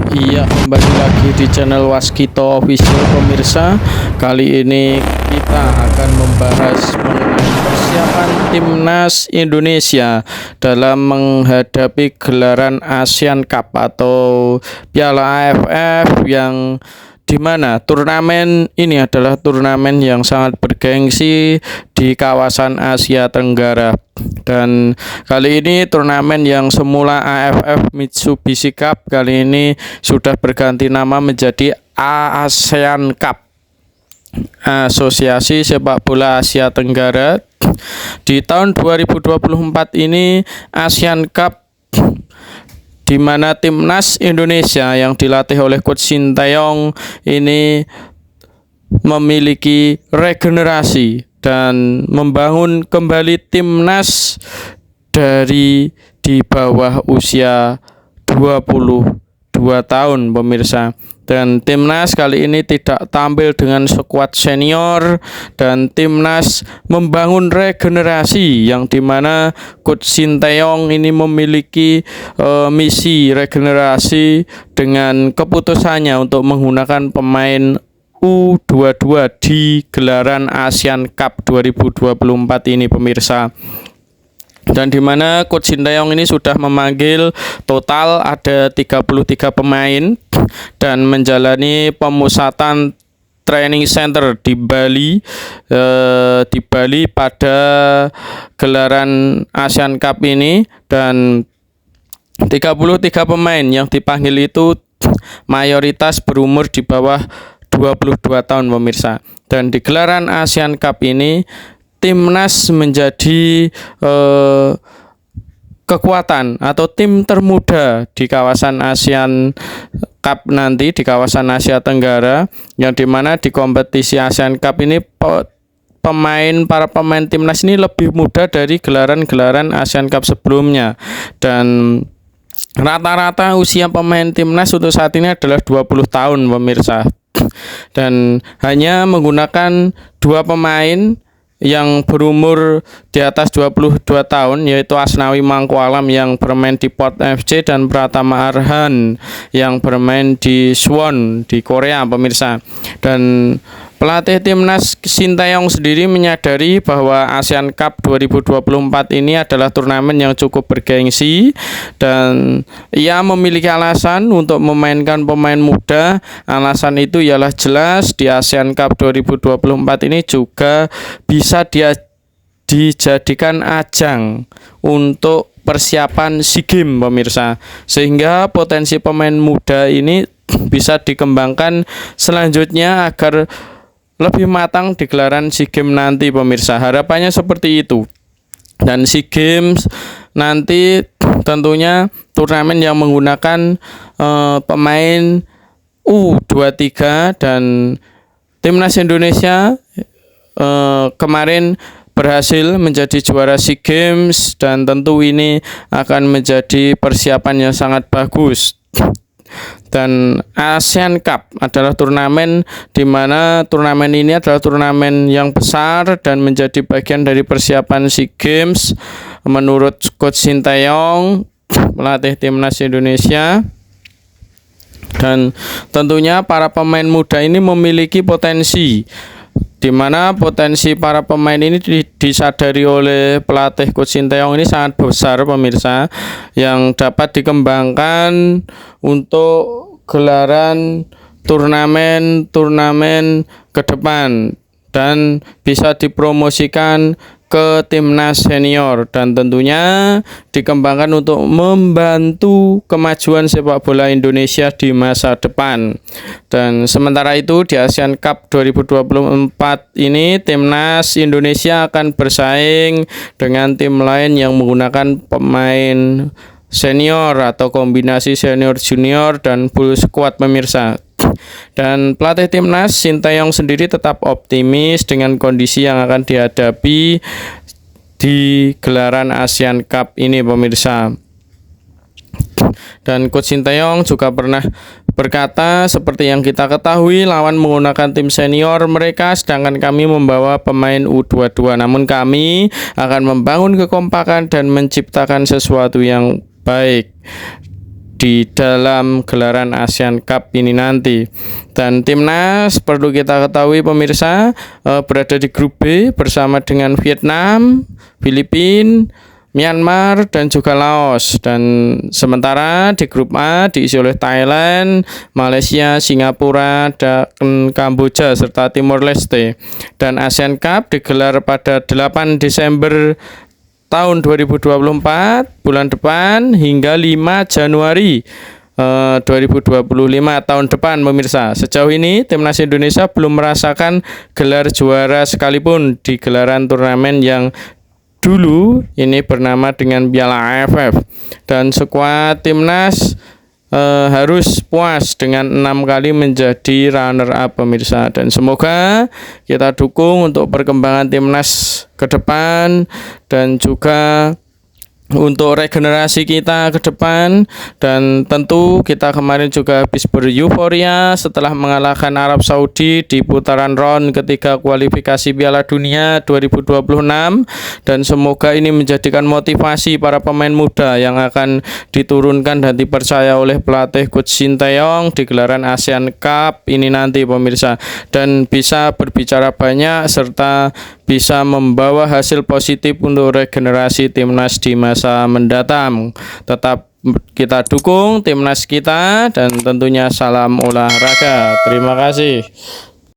Iya, kembali lagi di channel Waskito Official pemirsa. Kali ini kita akan membahas mengenai persiapan timnas Indonesia dalam menghadapi gelaran ASEAN Cup atau Piala AFF, yang dimana turnamen ini adalah turnamen yang sangat bergengsi di kawasan Asia Tenggara. Dan kali ini turnamen yang semula AFF Mitsubishi Cup kali ini sudah berganti nama menjadi ASEAN Cup, Asosiasi Sepak Bola Asia Tenggara. Di tahun 2024 ini ASEAN Cup, di mana timnas Indonesia yang dilatih oleh Coach Sinteyong ini memiliki regenerasi dan membangun kembali timnas dari di bawah usia 22 tahun pemirsa. Dan timnas kali ini tidak tampil dengan skuad senior, dan timnas membangun regenerasi yang dimana Coach Sinteyong ini memiliki misi regenerasi dengan keputusannya untuk menggunakan pemain U22 di gelaran ASEAN Cup 2024 ini pemirsa. Dan di mana Coach Sinteyong ini sudah memanggil total ada 33 pemain dan menjalani pemusatan training center di Bali pada gelaran ASEAN Cup ini. Dan 33 pemain yang dipanggil itu mayoritas berumur di bawah 22 tahun pemirsa. Dan di gelaran ASEAN Cup ini timnas menjadi kekuatan atau tim termuda di kawasan ASEAN Cup nanti, di kawasan Asia Tenggara, yang dimana di kompetisi ASEAN Cup ini para pemain timnas ini lebih muda dari gelaran-gelaran ASEAN Cup sebelumnya. Dan rata-rata usia pemain timnas untuk saat ini adalah 20 tahun pemirsa. Dan hanya menggunakan 2 pemain yang berumur di atas 22 tahun, yaitu Asnawi Mangkualam yang bermain di Port FC dan Pratama Arhan yang bermain di Suwon di Korea pemirsa. Dan pelatih timnas Sinteyong sendiri menyadari bahwa ASEAN Cup 2024 ini adalah turnamen yang cukup bergengsi, dan ia memiliki alasan untuk memainkan pemain muda. Alasan itu ialah jelas di ASEAN Cup 2024 ini juga bisa dijadikan ajang untuk persiapan SEA Games pemirsa, sehingga potensi pemain muda ini bisa dikembangkan selanjutnya agar lebih matang di gelaran SEA Games nanti pemirsa. Harapannya seperti itu. Dan SEA Games nanti tentunya turnamen yang menggunakan pemain U23, dan timnas Indonesia kemarin berhasil menjadi juara SEA Games, dan tentu ini akan menjadi persiapan yang sangat bagus. Dan ASEAN Cup adalah turnamen di mana turnamen ini adalah turnamen yang besar dan menjadi bagian dari persiapan SEA Games menurut Coach Sinteyong, pelatih timnas Indonesia. Dan tentunya para pemain muda ini memiliki potensi, di mana potensi para pemain ini disadari oleh pelatih Coach Sinteyong ini sangat besar pemirsa, yang dapat dikembangkan untuk gelaran turnamen ke depan dan bisa dipromosikan ke timnas senior, dan tentunya dikembangkan untuk membantu kemajuan sepak bola Indonesia di masa depan. Dan sementara itu di ASEAN Cup 2024 ini timnas Indonesia akan bersaing dengan tim lain yang menggunakan pemain senior atau kombinasi senior junior dan full squad pemirsa. Dan pelatih timnas Sinteyong sendiri tetap optimis dengan kondisi yang akan dihadapi di gelaran ASEAN Cup ini pemirsa. Dan Coach Sinteyong juga pernah berkata, seperti yang kita ketahui, lawan menggunakan tim senior mereka, sedangkan kami membawa pemain U22. Namun kami akan membangun kekompakan dan menciptakan sesuatu yang baik. di dalam gelaran ASEAN Cup ini nanti. Dan timnas perlu kita ketahui pemirsa berada di grup B bersama dengan Vietnam, Filipina, Myanmar dan juga Laos. Dan sementara di grup A diisi oleh Thailand, Malaysia, Singapura, dan Kamboja serta Timor Leste. Dan ASEAN Cup digelar pada 8 Desember tahun 2024 bulan depan hingga 5 Januari 2025 tahun depan pemirsa. Sejauh ini timnas Indonesia belum merasakan gelar juara sekalipun di gelaran turnamen yang dulu ini bernama dengan Piala AFF. Dan skuad timnas harus puas dengan 6 kali menjadi runner up pemirsa. Dan semoga kita dukung untuk perkembangan timnas ke depan dan juga untuk regenerasi kita ke depan. Dan tentu kita kemarin juga habis bereuforia setelah mengalahkan Arab Saudi di putaran round ketiga kualifikasi Piala Dunia 2026. Dan semoga ini menjadikan motivasi para pemain muda yang akan diturunkan dan dipercaya oleh pelatih Coach Sinteyong di gelaran ASEAN Cup ini nanti pemirsa, dan bisa berbicara banyak serta bisa membawa hasil positif untuk regenerasi timnas di masa mendatang. Tetap kita dukung timnas kita dan tentunya salam olahraga. Terima kasih.